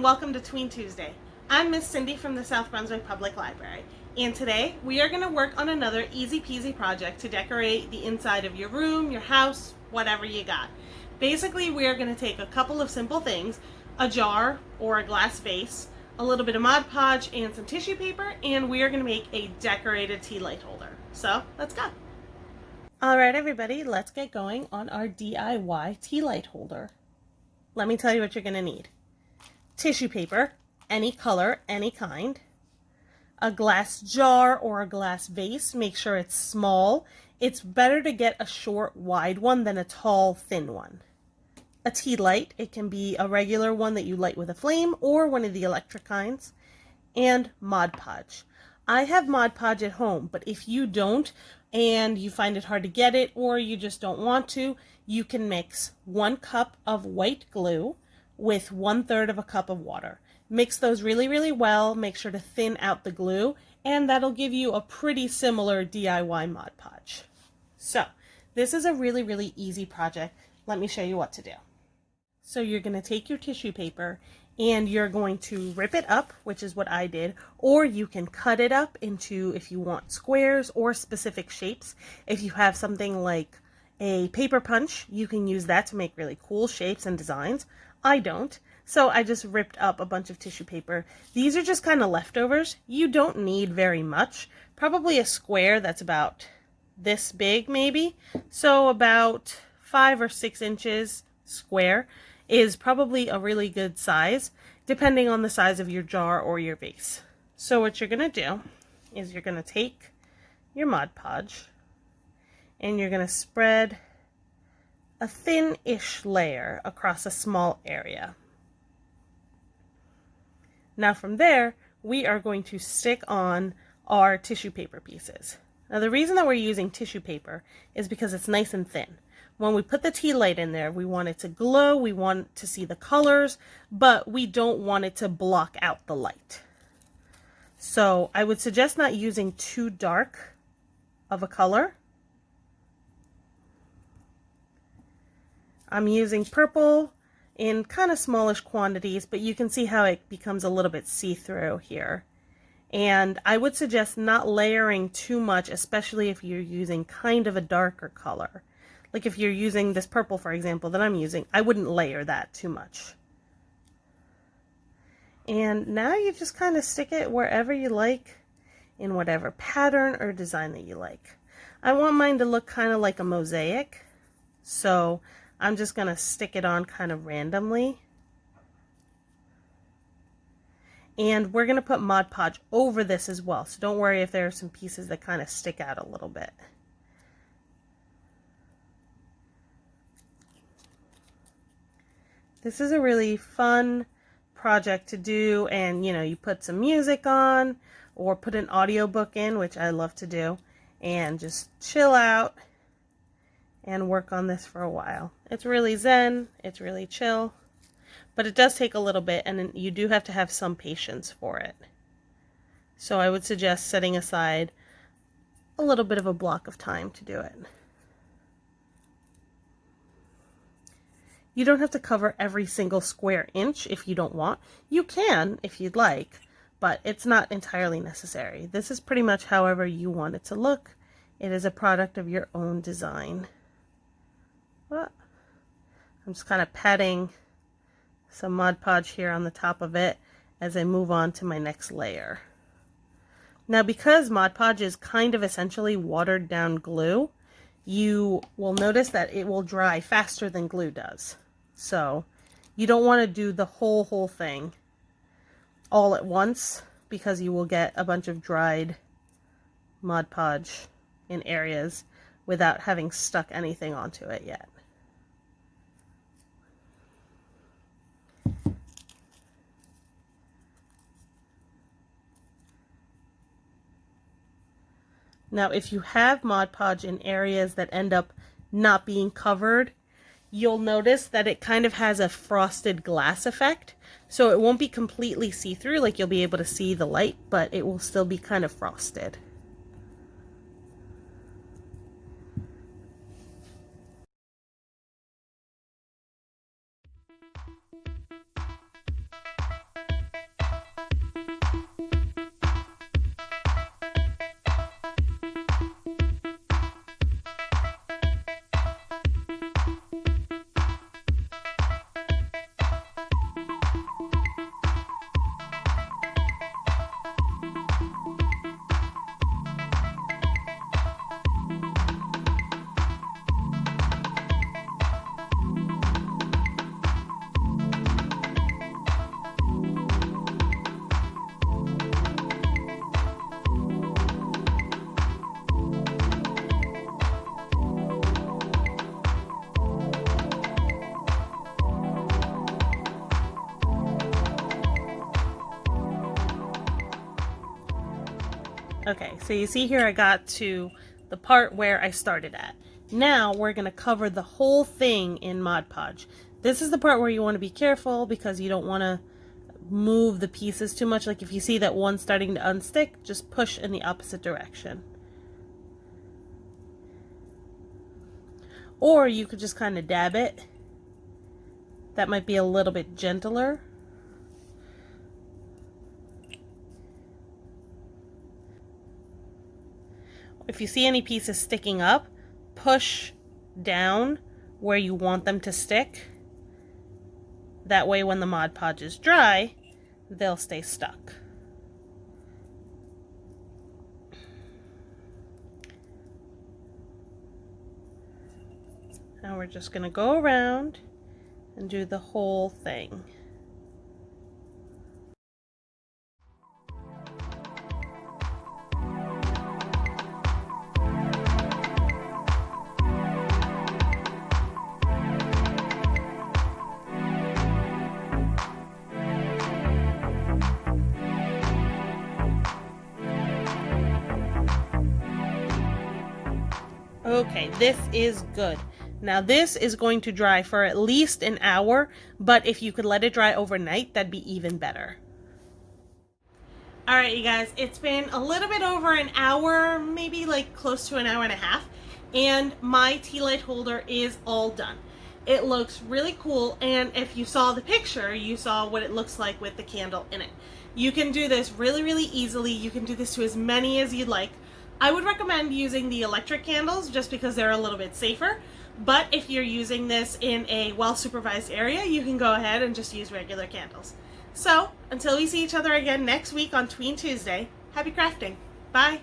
welcome to Tween Tuesday. I'm Miss Cindy from the South Brunswick Public Library, and today we are going to work on another easy peasy project to decorate the inside of your room, your house, whatever you got. Basically, we are going to take a couple of simple things, a jar or a glass vase, a little bit of Mod Podge, and some tissue paper, and we are going to make a decorated tea light holder. So, let's go. Alright everybody, let's get going on our DIY tea light holder. Let me tell you what you're going to need. Tissue paper, any color, any kind. A glass jar or a glass vase, make sure it's small. It's better to get a short, wide one than a tall, thin one. A tea light, it can be a regular one that you light with a flame or one of the electric kinds. And Mod Podge. I have Mod Podge at home, but if you don't and you find it hard to get it or you just don't want to, you can mix 1 cup of white glue with 1/3 of a cup of water. Mix those really well, make sure to thin out the glue, and that'll give you a pretty similar DIY Mod Podge. So, this is a really easy project. Let me show you what to do. So you're going to take your tissue paper and you're going to rip it up, which is what I did, or you can cut it up into, if you want, squares or specific shapes. If you have something like a paper punch, you can use that to make really cool shapes and designs. I don't, so I just ripped up a bunch of tissue paper. These are just kind of leftovers. You don't need very much. Probably a square that's about this big, maybe. So about 5 or 6 inches square is probably a really good size, depending on the size of your jar or your vase. So what you're going to do is you're going to take your Mod Podge and you're going to spread a thin-ish layer across a small area. Now from there, we are going to stick on our tissue paper pieces. Now the reason that we're using tissue paper is because it's nice and thin. When we put the tea light in there, we want it to glow, we want to see the colors, but we don't want it to block out the light. So I would suggest not using too dark of a color. I'm using purple in kind of smallish quantities, but you can see how it becomes a little bit see-through here. And I would suggest not layering too much, especially if you're using kind of a darker color. Like if you're using this purple, for example, that I'm using, I wouldn't layer that too much. And now you just kind of stick it wherever you like, in whatever pattern or design that you like. I want mine to look kind of like a mosaic, so I'm just going to stick it on kind of randomly. And we're going to put Mod Podge over this as well, so don't worry if there are some pieces that kind of stick out a little bit. This is a really fun project to do, and you know, you put some music on or put an audiobook in, which I love to do, and just chill out and work on this for a while. It's really zen, it's really chill, but it does take a little bit, and you do have to have some patience for it. So I would suggest setting aside a little bit of a block of time to do it. You don't have to cover every single square inch if you don't want. You can if you'd like, but it's not entirely necessary. This is pretty much however you want it to look. It is a product of your own design. But I'm just kind of patting some Mod Podge here on the top of it as I move on to my next layer. Now because Mod Podge is kind of essentially watered down glue, you will notice that it will dry faster than glue does. So you don't want to do the whole thing all at once, because you will get a bunch of dried Mod Podge in areas without having stuck anything onto it yet. Now if you have Mod Podge in areas that end up not being covered, you'll notice that it kind of has a frosted glass effect. So it won't be completely see-through, like you'll be able to see the light, but it will still be kind of frosted. Okay, so you see here I got to the part where I started at. Now we're going to cover the whole thing in Mod Podge. This is the part where you want to be careful because you don't want to move the pieces too much. Like if you see that one's starting to unstick, just push in the opposite direction. Or you could just kind of dab it. That might be a little bit gentler. If you see any pieces sticking up, push down where you want them to stick. That way when the Mod Podge is dry, they'll stay stuck. Now we're just going to go around and do the whole thing. Okay, this is good. Now this is going to dry for at least an hour, but if you could let it dry overnight, that'd be even better. Alright you guys, it's been a little bit over an hour, maybe like close to an hour and a half, and my tea light holder is all done. It looks really cool, and if you saw the picture, you saw what it looks like with the candle in it. You can do this really, really easily. You can do this to as many as you'd like. I would recommend using the electric candles just because they're a little bit safer. But if you're using this in a well-supervised area, you can go ahead and just use regular candles. So, until we see each other again next week on Tween Tuesday, happy crafting. Bye!